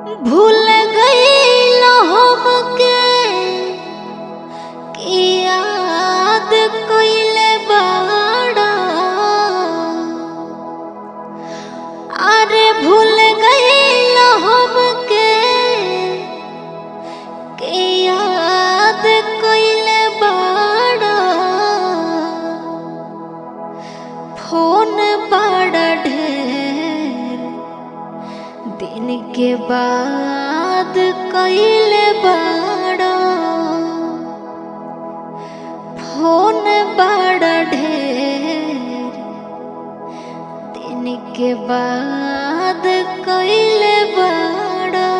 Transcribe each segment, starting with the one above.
भूल गईल हमके कि याद कइले बाड़ा। अरे भूल गईल हमके कि याद कइले बाड़ा। फोन बड़ा ढेर दिन के बाद कइले बाड़ा। फोन बड़ा ढेर दिन के बाद कइले बाड़ा।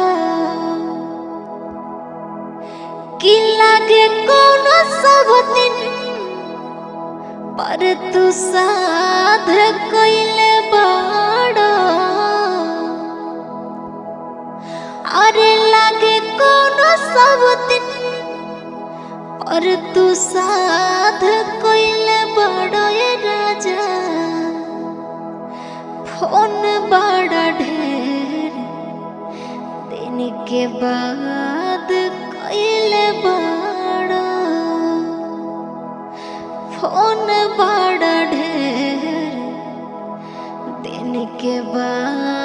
कि लागे कोनो सब दिन पर तू साध कइले बाड़ा। अरे लागे कोनो सब दिन पर तू साध कइले बाड़ा। ए राजा फोन बड़ा ढेर दिन के बाद कइले बाड़ा। फोन बड़ा ढेर दिन के बाद